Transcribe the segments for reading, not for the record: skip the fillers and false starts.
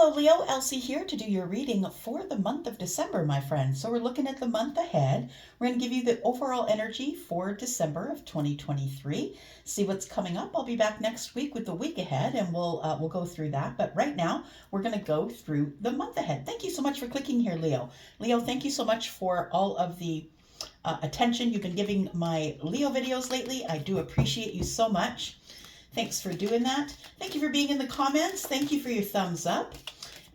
Hello Leo, Elsie here to do your reading for the month of December, my friend. So we're looking at the month ahead. We're going to give you the overall energy for December of 2023. See what's coming up. I'll be back next week with the week ahead, and we'll go through that. But right now, we're going to go through the month ahead. Thank you so much for clicking here, Leo. Leo, thank you so much for all of the attention you've been giving my Leo videos lately. I do appreciate you so much. Thanks for doing that. Thank you for being in the comments. Thank you for your thumbs up.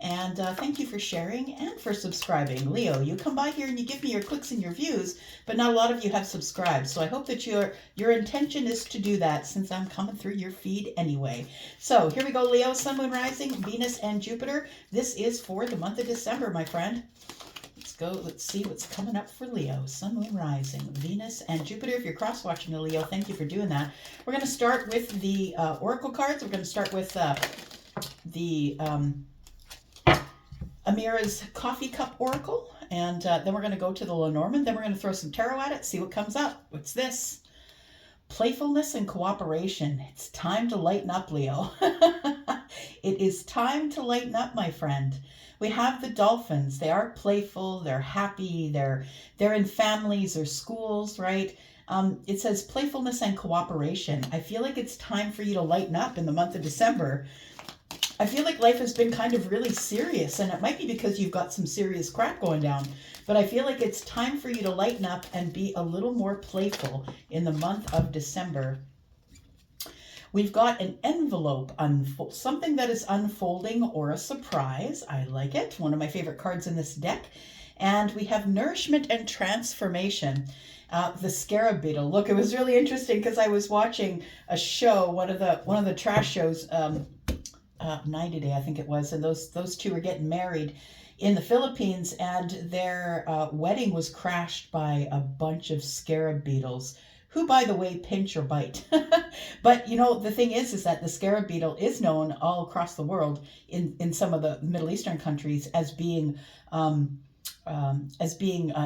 And thank you for sharing and for subscribing. Leo, you come by here and you give me your clicks and your views, but not a lot of you have subscribed. So I hope that your intention is to do that, since I'm coming through your feed anyway. So here we go, Leo, Sun, Moon, Rising, Venus, and Jupiter. This is for the month of December, my friend. Let's go. Let's see what's coming up for Leo. Sun, Moon, Rising, Venus, and Jupiter. If you're cross-watching a Leo, thank you for doing that. We're going to start with the Oracle cards. We're going to start with the Amira's Coffee Cup Oracle, and then we're going to go to the Lenormand. Then we're going to throw some tarot at it, see what comes up. What's this? Playfulness and cooperation. It's time to lighten up, Leo. It is time to lighten up, my friend. We have the dolphins. They are playful. They're happy. They're in families or schools, right? It says playfulness and cooperation. I feel like it's time for you to lighten up in the month of December. I feel like life has been kind of really serious, and it might be because you've got some serious crap going down, but I feel like it's time for you to lighten up and be a little more playful in the month of December. We've got an envelope, something that is unfolding or a surprise. I like it. One of my favorite cards in this deck. And we have nourishment and transformation. The scarab beetle. Look, it was really interesting because I was watching a show, one of the trash shows, 90 Day, I think it was, and those two were getting married in the Philippines, and their wedding was crashed by a bunch of scarab beetles, who, by the way, pinch or bite. But you know, the thing is that the scarab beetle is known all across the world in some of the Middle Eastern countries as being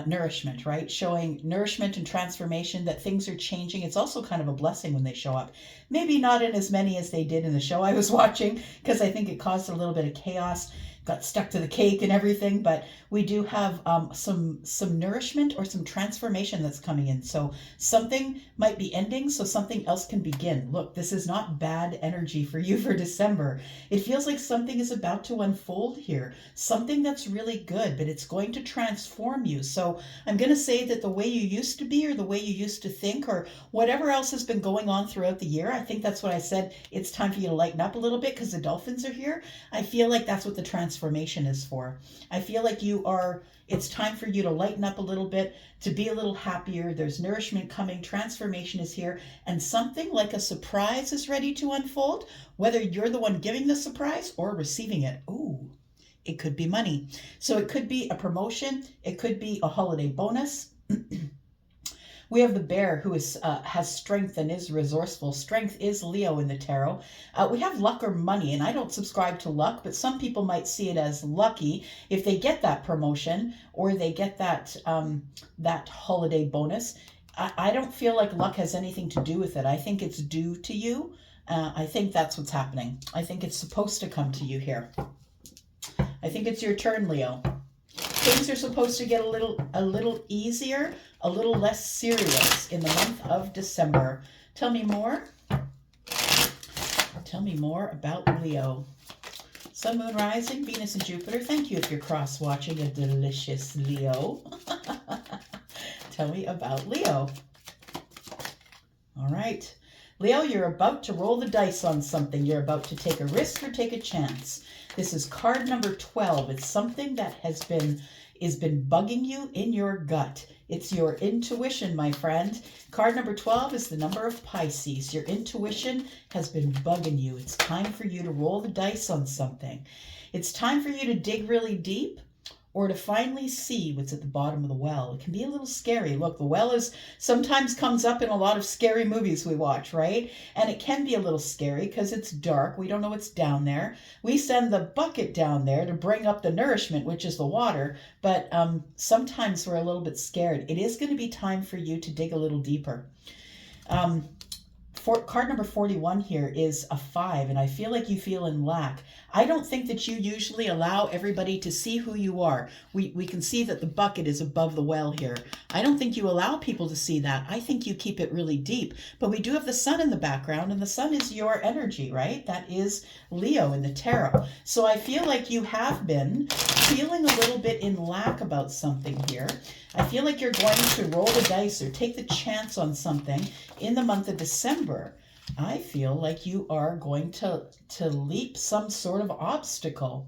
nourishment, right? Showing nourishment and transformation, that things are changing. It's also kind of a blessing when they show up. Maybe not in as many as they did in the show I was watching, because I think it caused a little bit of chaos, got stuck to the cake and everything, but we do have some nourishment or some transformation that's coming in. So something might be ending so something else can begin. Look, this is not bad energy for you for December. It feels like something is about to unfold here, something that's really good, but it's going to transform you. So I'm going to say that the way you used to be, or the way you used to think, or whatever else has been going on throughout the year, I think that's what I said. It's time for you to lighten up a little bit because the dolphins are here. I feel like that's what the transformation is for. I feel like it's time for you to lighten up a little bit, to be a little happier. There's nourishment coming, transformation is here, and something like a surprise is ready to unfold, whether you're the one giving the surprise or receiving it. Ooh, it could be money. So it could be a promotion. It could be a holiday bonus. We have the bear who has strength and is resourceful. Strength is Leo in the tarot. We have luck or money, and I don't subscribe to luck, but some people might see it as lucky if they get that promotion or they get that holiday bonus. I don't feel like luck has anything to do with it. I think it's due to you. I think that's what's happening. I think it's supposed to come to you here. I think it's your turn, Leo. Things are supposed to get a little easier, a little less serious in the month of December. Tell me more. Tell me more about Leo. Sun, Moon, Rising, Venus, and Jupiter. Thank you if you're cross-watching a delicious Leo. Tell me about Leo. All right. Leo, you're about to roll the dice on something. You're about to take a risk or take a chance. This is card number 12. It's something that has been bugging you in your gut. It's your intuition, my friend. Card number 12 is the number of Pisces. Your intuition has been bugging you. It's time for you to roll the dice on something. It's time for you to dig really deep, or to finally see what's at the bottom of the well. It can be a little scary. Look, the well sometimes comes up in a lot of scary movies we watch, right? And it can be a little scary because it's dark. We don't know what's down there. We send the bucket down there to bring up the nourishment, which is the water, but sometimes we're a little bit scared. It is going to be time for you to dig a little deeper. card number 41 here is a 5, and I feel like you feel in lack. I don't think that you usually allow everybody to see who you are. We can see that the bucket is above the well here. I don't think you allow people to see that. I think you keep it really deep. But we do have the sun in the background, and the sun is your energy, right? That is Leo in the tarot. So I feel like you have been feeling a little bit in lack about something here. I feel like you're going to roll the dice or take the chance on something in the month of December. I feel like you are going to leap some sort of obstacle.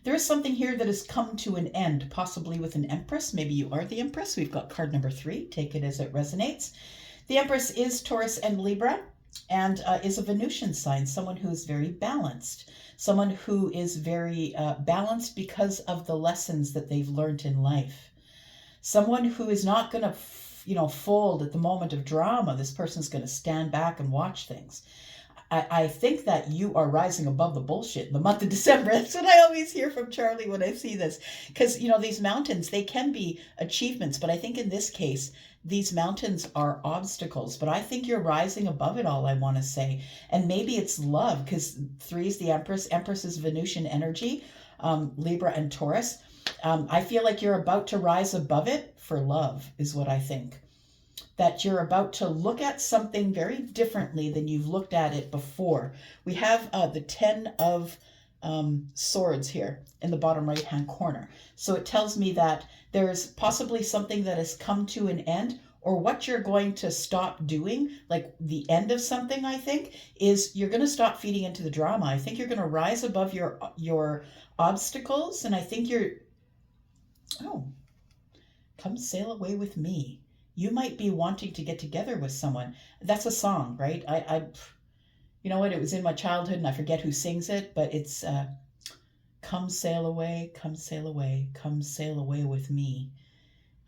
There is something here that has come to an end, possibly with an Empress. Maybe you are the Empress. We've got card number 3. Take it as it resonates. The Empress is Taurus and Libra, and is a Venusian sign, someone who is very balanced. Someone who is very balanced because of the lessons that they've learned in life. Someone who is not going to, fold at the moment of drama. This person's going to stand back and watch things. I think that you are rising above the bullshit in the month of December. That's what I always hear from Charlie when I see this. Because, these mountains, they can be achievements. But I think in this case, these mountains are obstacles. But I think you're rising above it all, I want to say. And maybe it's love, because 3 is the Empress. Empress is Venusian energy, Libra and Taurus. I feel like you're about to rise above it for love, is what I think. That you're about to look at something very differently than you've looked at it before. We have the 10 of swords here in the bottom right-hand corner. So it tells me that there's possibly something that has come to an end, or what you're going to stop doing, like the end of something, I think, is you're going to stop feeding into the drama. I think you're going to rise above your obstacles, and I think come sail away with me. You might be wanting to get together with someone. That's a song, right? You know what? It was in my childhood and I forget who sings it, but it's come sail away, come sail away, come sail away with me.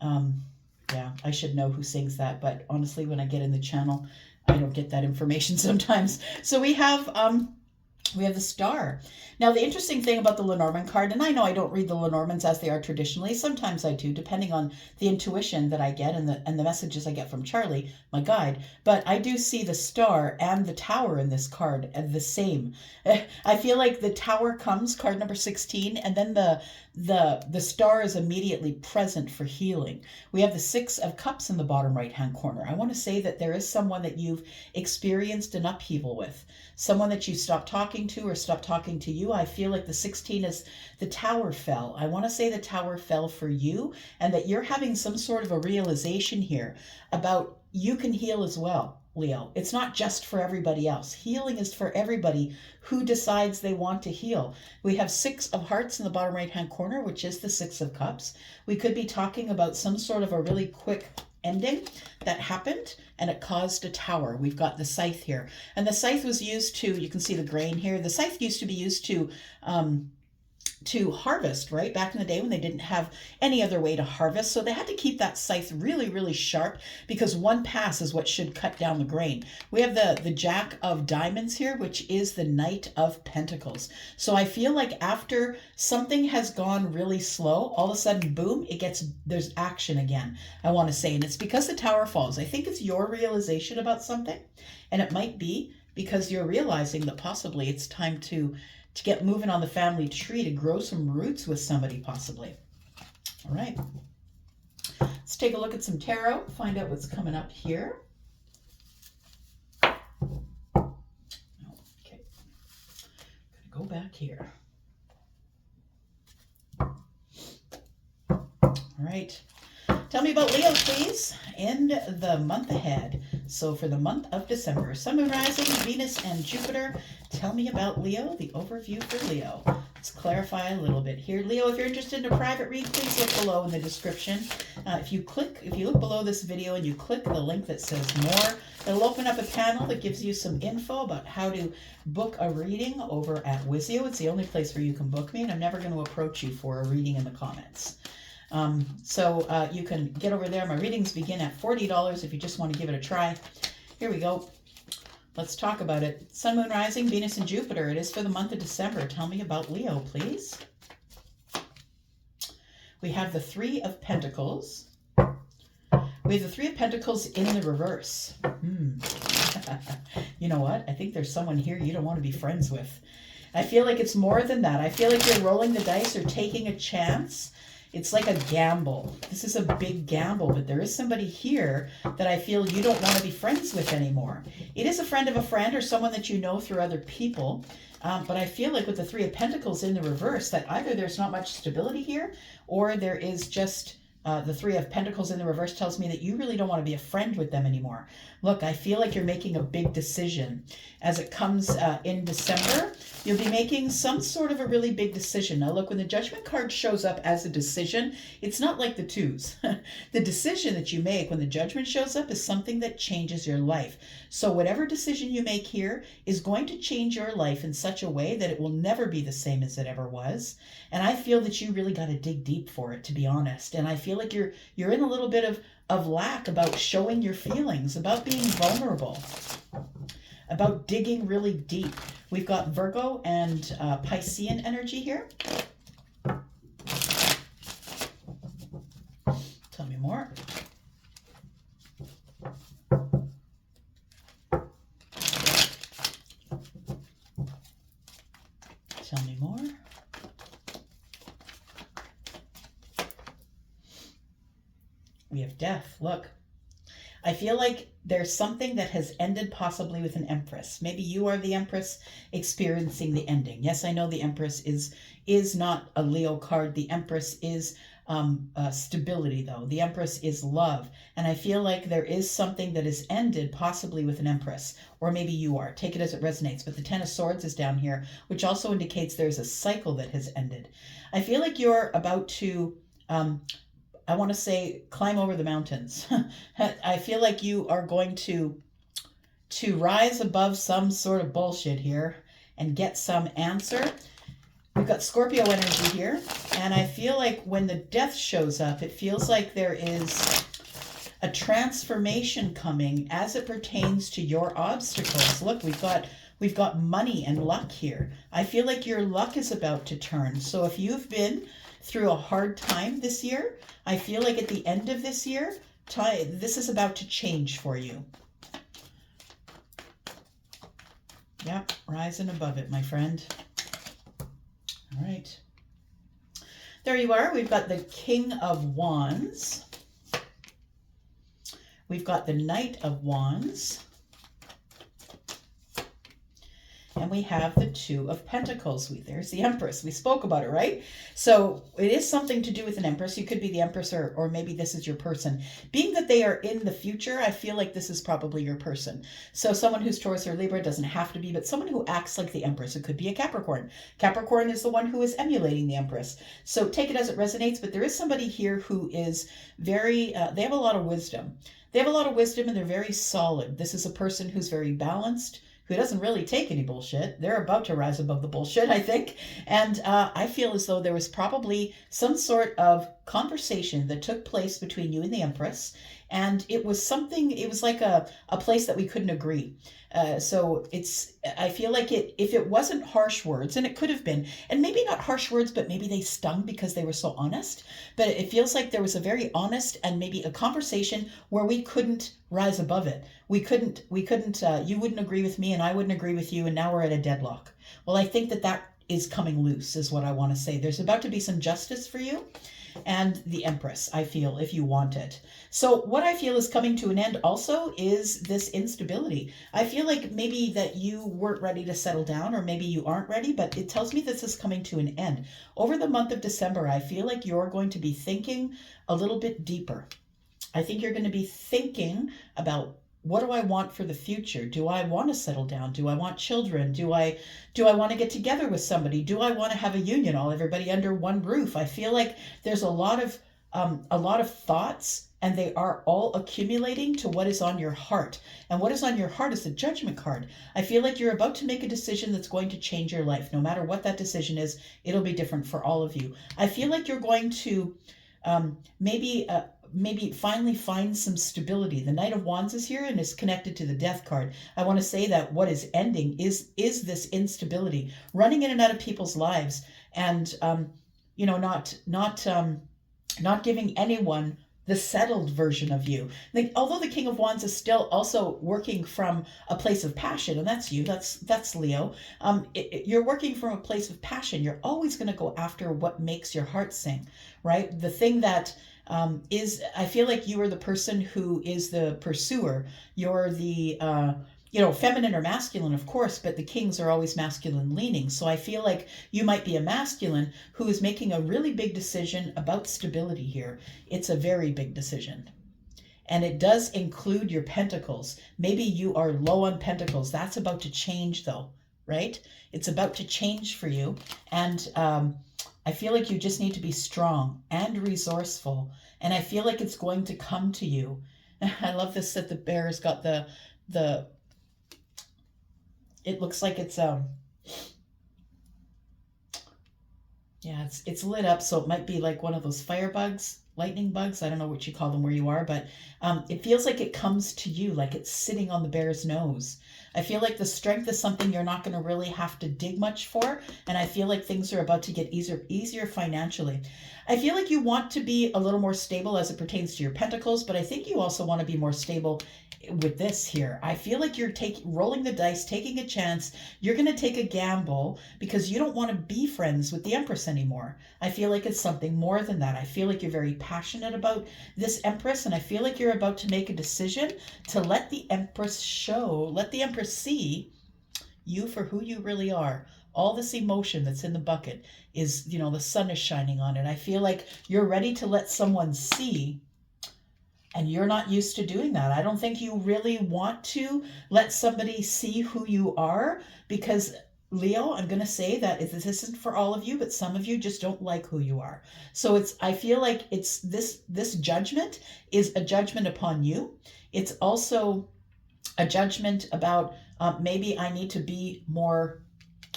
Yeah, I should know who sings that, but honestly, when I get in the channel, I don't get that information sometimes. So we have the Star. Now, the interesting thing about the Lenormand card, and I know I don't read the Lenormands as they are traditionally. Sometimes I do, depending on the intuition that I get and the messages I get from Charlie, my guide. But I do see the Star and the Tower in this card the same. I feel like the Tower comes, card number 16, and then the Star is immediately present for healing. We have the 6 of Cups in the bottom right-hand corner. I want to say that there is someone that you've experienced an upheaval with. Someone that you stopped talking to or stopped talking to you. I feel like the 16 is the Tower fell. I want to say the Tower fell for you, and that you're having some sort of a realization here about you can heal as well, Leo. It's not just for everybody else. Healing is for everybody who decides they want to heal. We have 6 of Hearts in the bottom right-hand corner, which is the 6 of Cups. We could be talking about some sort of a really quick ending that happened, and it caused a tower. We've got the scythe here, and the scythe was used to, you can see the grain here, the scythe used to be used to harvest, right? Back in the day when they didn't have any other way to harvest. So they had to keep that scythe really, really sharp, because one pass is what should cut down the grain. We have the Jack of Diamonds here, which is the Knight of Pentacles. So I feel like after something has gone really slow, all of a sudden, boom, there's action again, I want to say. And it's because the Tower falls. I think it's your realization about something. And it might be because you're realizing that possibly it's time to get moving on the family tree, to grow some roots with somebody, possibly. All right. Let's take a look at some tarot, find out what's coming up here. Okay. Gonna go back here. All right. Tell me about Leo, please, in the month ahead. So for the month of December, Sun, Moon, Rising, Venus, and Jupiter. Tell me about Leo, the overview for Leo. Let's clarify a little bit here. Leo, if you're interested in a private read, please look below in the description. If you look below this video and you click the link that says more, it'll open up a panel that gives you some info about how to book a reading over at Wizio. It's the only place where you can book me, and I'm never going to approach you for a reading in the comments. So you can get over there. My readings begin at $40 if you just want to give it a try. Here we go. Let's talk about it. Sun, Moon, Rising, Venus, and Jupiter. It is for the month of December. Tell me about Leo, please. We have the 3 of Pentacles. We have the Three of Pentacles in the reverse. You know what? I think there's someone here you don't want to be friends with. I feel like it's more than that. I feel like you're rolling the dice or taking a chance. It's like a gamble. This is a big gamble, but there is somebody here that I feel you don't want to be friends with anymore. It is a friend of a friend or someone that you know through other people. But I feel like with the Three of Pentacles in the reverse, that either there's not much stability here, or there is just the Three of Pentacles in the reverse tells me that you really don't want to be a friend with them anymore. Look, I feel like you're making a big decision. As it comes in December, you'll be making some sort of a really big decision. Now look, when the Judgment card shows up as a decision, it's not like the twos. The decision that you make when the Judgment shows up is something that changes your life. So whatever decision you make here is going to change your life in such a way that it will never be the same as it ever was. And I feel that you really got to dig deep for it, to be honest. And I feel like you're in a little bit of lack about showing your feelings, about being vulnerable, about digging really deep. We've got Virgo and Piscean energy here. Tell me more. Tell me more. We have Death. Look, I feel like there's something that has ended possibly with an Empress. Maybe you are the Empress experiencing the ending. Yes, I know the Empress is not a Leo card. The Empress is stability, though. The Empress is love. And I feel like there is something that has ended possibly with an Empress. Or maybe you are. Take it as it resonates. But the Ten of Swords is down here, which also indicates there's a cycle that has ended. I feel like you're about to... I want to say climb over the mountains. I feel like you are going to rise above some sort of bullshit here and get some answer. We've got Scorpio energy here, and I feel like when the Death shows up, it feels like there is a transformation coming as it pertains to your obstacles. Look, we've got money and luck here. I feel like your luck is about to turn. So if you've been through a hard time this year, I feel like at the end of this year, this is about to change for you. Yep, rising above it, my friend. All right. There you are. We've got the King of Wands. We've got the Knight of Wands. And we have the Two of Pentacles. There's the Empress. We spoke about it, right? So it is something to do with an Empress. You could be the Empress, or maybe this is your person. Being that they are in the future, I feel like this is probably your person. So someone who's Taurus or Libra, doesn't have to be, but someone who acts like the Empress. It could be a Capricorn. Capricorn is the one who is emulating the Empress. So take it as it resonates, but there is somebody here who is very, they have a lot of wisdom. They have a lot of wisdom and they're very solid. This is a person who's very balanced, who doesn't really take any bullshit. They're about to rise above the bullshit, I think. And I feel as though there was probably some sort of conversation that took place between you and the Empress. And it was something, it was like a place that we couldn't agree. So I feel like if it wasn't harsh words, and it could have been, and maybe not harsh words, but maybe they stung because they were so honest. But it feels like there was a very honest and maybe a conversation where we couldn't rise above it. We couldn't, you wouldn't agree with me and I wouldn't agree with you, and now we're at a deadlock. Well, I think that is coming loose, is what I want to say. There's about to be some justice for you and the Empress, I feel, if you want it. So what I feel is coming to an end also is this instability. I feel like maybe that you weren't ready to settle down, or maybe you aren't ready, but it tells me this is coming to an end. Over the month of December, I feel like you're going to be thinking a little bit deeper. I think you're going to be thinking about, what do I want for the future? Do I want to settle down? Do I want children? Do I want to get together with somebody? Do I want to have a union, all everybody under one roof? I feel like there's a lot of thoughts, and they are all accumulating to what is on your heart. And what is on your heart is the Judgment card. I feel like you're about to make a decision that's going to change your life. No matter what that decision is, it'll be different for all of you. I feel like you're going to maybe finally find some stability. The Knight of Wands is here and is connected to the Death card. I want to say that what is ending is this instability, running in and out of people's lives, and not giving anyone the settled version of you. Like, although the King of Wands is still also working from a place of passion, and that's you, that's Leo. You're working from a place of passion. You're always going to go after what makes your heart sing, right? The thing that I feel like you are the person who is the pursuer. You're the feminine or masculine, of course, but the kings are always masculine leaning. So I feel like you might be a masculine who is making a really big decision about stability here. It's a very big decision. And it does include your pentacles. Maybe you are low on pentacles. That's about to change though, right? It's about to change for you. And I feel like you just need to be strong and resourceful. And I feel like it's going to come to you. I love this that the bear has got the it looks like it's it's lit up, so it might be like one of those firebugs, lightning bugs. I don't know what you call them where you are, but it feels like it comes to you, like it's sitting on the bear's nose. I feel like the strength is something you're not going to really have to dig much for, and I feel like things are about to get easier financially. I feel like you want to be a little more stable as it pertains to your pentacles, but I think you also want to be more stable with this here. I feel like you're rolling the dice, taking a chance. You're going to take a gamble because you don't want to be friends with the Empress anymore. I feel like it's something more than that. I feel like you're very passionate about this Empress, and I feel like you're about to make a decision to let the Empress see you for who you really are. All this emotion that's in the bucket is, the sun is shining on it. I feel like you're ready to let someone see. And you're not used to doing that. I don't think you really want to let somebody see who you are because, Leo, I'm going to say that this isn't for all of you, but some of you just don't like who you are. So I feel like it's this judgment is a judgment upon you. It's also a judgment about maybe I need to be more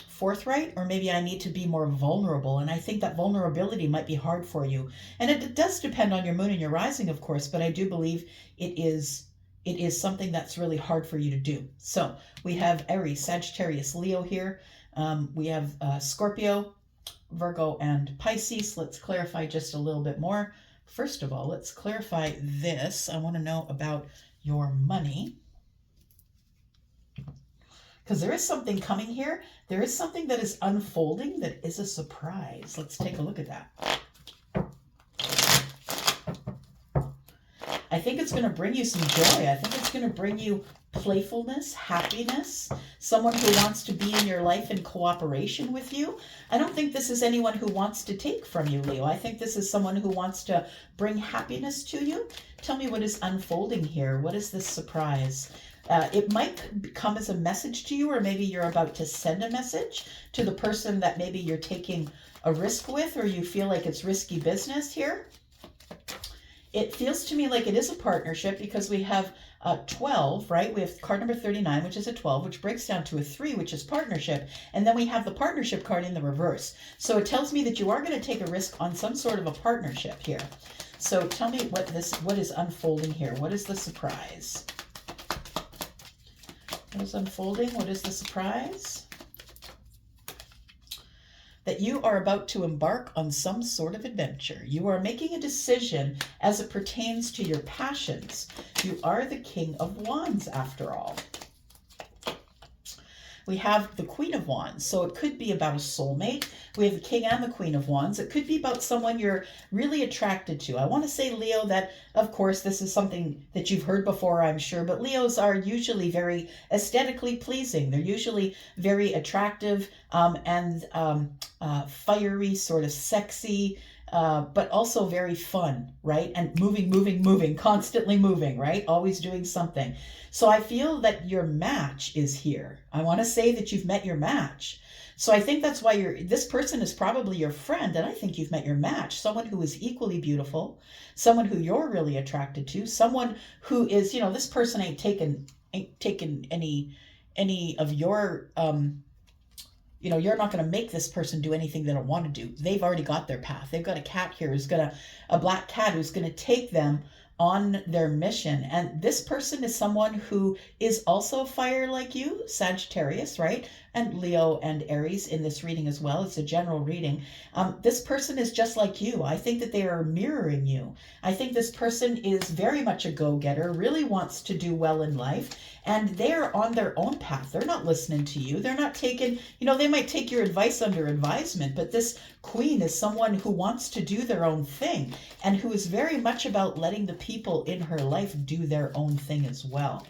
forthright, or maybe I need to be more vulnerable. And I think that vulnerability might be hard for you. And it does depend on your moon and your rising, of course, but I do believe it is something that's really hard for you to do. So we have Aries, Sagittarius, Leo here. We have Scorpio, Virgo, and Pisces. Let's clarify just a little bit more. First of all, let's clarify this. I want to know about your money, because there is something coming here. There is something that is unfolding that is a surprise. Let's take a look at that. I think it's going to bring you some joy. I think it's going to bring you playfulness, happiness, someone who wants to be in your life in cooperation with you. I don't think this is anyone who wants to take from you, Leo. I think this is someone who wants to bring happiness to you. Tell me what is unfolding here. What is this surprise? It might come as a message to you, or maybe you're about to send a message to the person that maybe you're taking a risk with, or you feel like it's risky business here. It feels to me like it is a partnership because we have 12, right? We have card number 39, which is a 12, which breaks down to a 3, which is partnership. And then we have the partnership card in the reverse. So it tells me that you are going to take a risk on some sort of a partnership here. So tell me what is unfolding here. What is the surprise? What is unfolding? What is the surprise? That you are about to embark on some sort of adventure. You are making a decision as it pertains to your passions. You are the King of Wands, after all. We have the Queen of Wands, so it could be about a soulmate. We have the King and the Queen of Wands. It could be about someone you're really attracted to. I want to say, Leo, that, of course, this is something that you've heard before, I'm sure, but Leos are usually very aesthetically pleasing. They're usually very attractive and fiery, sort of sexy, but also very fun, right? And moving, constantly moving, right? Always doing something. So I feel that your match is here. I want to say that you've met your match. So I think that's why this person is probably your friend, and I think you've met your match. Someone who is equally beautiful, someone who you're really attracted to, someone who is, this person ain't taken any of your you're not going to make this person do anything they don't want to do. They've already got their path. They've got a cat here a black cat who's going to take them on their mission. And this person is someone who is also fire like you, Sagittarius, right? and Leo and Aries in this reading as well. It's a general reading. This person is just like you. I think that they are mirroring you. I think this person is very much a go-getter, really wants to do well in life, and they're on their own path. They're not listening to you. They're not taking, they might take your advice under advisement, but this Queen is someone who wants to do their own thing and who is very much about letting the people in her life do their own thing as well,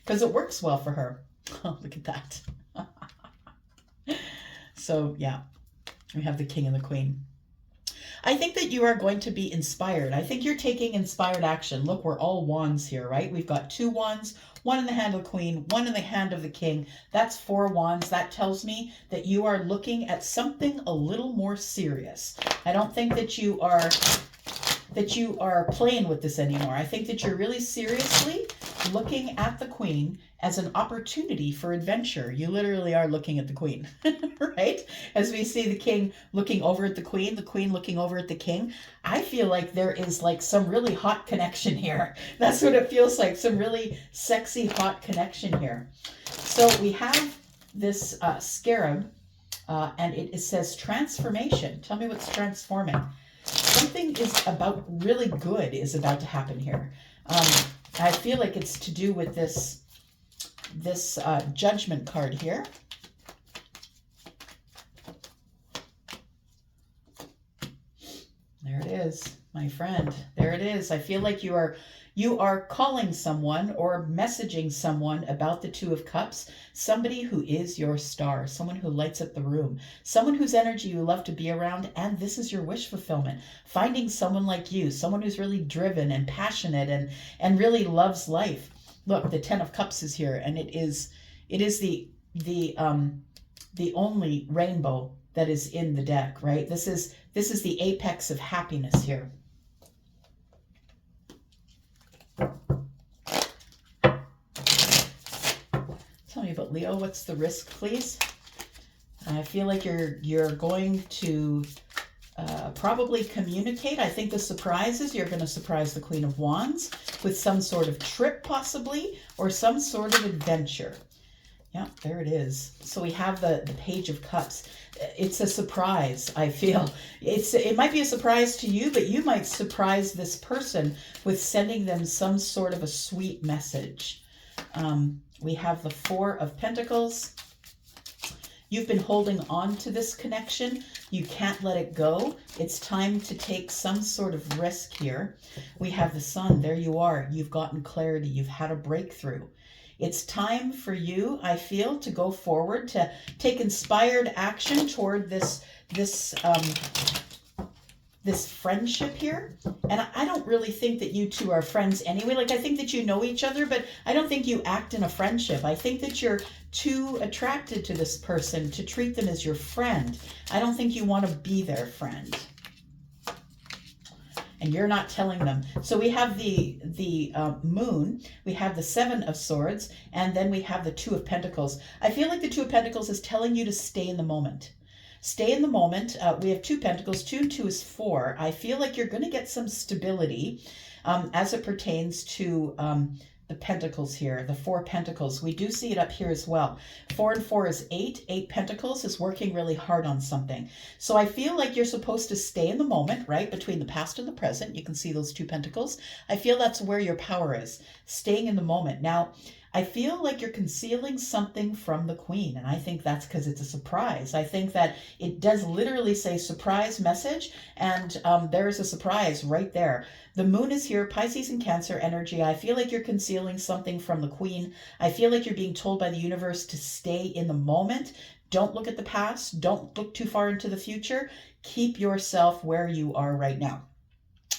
because it works well for her. Oh, look at that. So yeah, we have the King and the Queen. I think that you are going to be inspired. I think you're taking inspired action. Look, we're all wands here, right? We've got 2 wands, one in the hand of the Queen, one in the hand of the King. That's 4 wands. That tells me that you are looking at something a little more serious. I don't think that you are playing with this anymore. I think that you're really seriously looking at the Queen as an opportunity for adventure. You literally are looking at the Queen, right? As we see the King looking over at the Queen looking over at the King. I feel like there is like some really hot connection here. That's what it feels like. Some really sexy, hot connection here. So we have this scarab, and it says transformation. Tell me what's transforming. Something is about really good is about to happen here. I feel like it's to do with this judgment card here. There it is, my friend. There it is. I feel like you are calling someone or messaging someone about the 2 of Cups, somebody who is your star, someone who lights up the room, someone whose energy you love to be around, and this is your wish fulfillment. Finding someone like you, someone who's really driven and passionate and really loves life. Look, the 10 of Cups is here, and it is the only rainbow that is in the deck, right? This is the apex of happiness here. Tell me about Leo. What's the risk, please? I feel like you're going to probably communicate. I think the surprise is you're going to surprise the Queen of Wands with some sort of trip possibly, or some sort of adventure. Yeah, there it is. So we have the Page of Cups. It's a surprise, I feel. It might be a surprise to you, but you might surprise this person with sending them some sort of a sweet message. We have the 4 of Pentacles. You've been holding on to this connection. You can't let it go. It's time to take some sort of risk here. We have the Sun. There you are. You've gotten clarity. You've had a breakthrough. It's time for you, I feel, to go forward, to take inspired action toward this friendship here. And I don't really think that you 2 are friends anyway. Like, I think that you know each other, but I don't think you act in a friendship. I think that you're too attracted to this person to treat them as your friend. I don't think you want to be their friend. And you're not telling them. So we have the Moon, we have the 7 of Swords, and then we have the 2 of Pentacles. I feel like the 2 of Pentacles is telling you to stay in the moment. Stay in the moment. We have 2 Pentacles. 2 and 2 is 4. I feel like you're going to get some stability as it pertains to the Pentacles here, the 4 Pentacles. We do see it up here as well. 4 and 4 is 8. 8 Pentacles is working really hard on something. So I feel like you're supposed to stay in the moment, right? Between the past and the present. You can see those 2 Pentacles. I feel that's where your power is. Staying in the moment. Now, I feel like you're concealing something from the Queen, and I think that's because it's a surprise. I think that it does literally say surprise message, and there is a surprise right there. The Moon is here, Pisces and Cancer energy. I feel like you're concealing something from the Queen. I feel like you're being told by the universe to stay in the moment. Don't look at the past. Don't look too far into the future. Keep yourself where you are right now.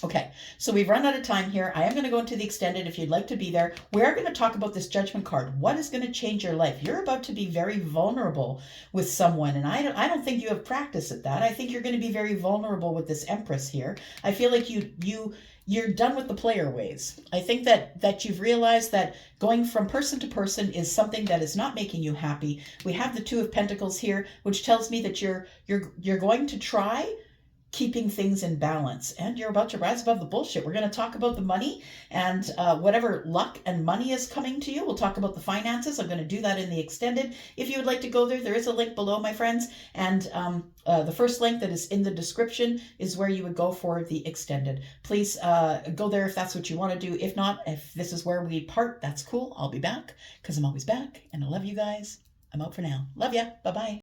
Okay, so we've run out of time here. I am going to go into the extended if you'd like to be there. We are going to talk about this Judgment card. What is going to change your life? You're about to be very vulnerable with someone, and I don't think you have practice at that. I think you're going to be very vulnerable with this Empress here. I feel like you're done with the player ways. I think that you've realized that going from person to person is something that is not making you happy. We have the 2 of Pentacles here, which tells me that you're going to try keeping things in balance, and you're about to rise above the bullshit. We're going to talk about the money and whatever luck and money is coming to you. We'll talk about the finances. I'm going to do that in the extended. If you would like to go there, there is a link below, my friends. And the first link that is in the description is where you would go for the extended. Please go there if that's what you want to do. If not, if this is where we part, that's cool. I'll be back because I'm always back, and I love you guys. I'm out for now. Love ya. Bye-bye.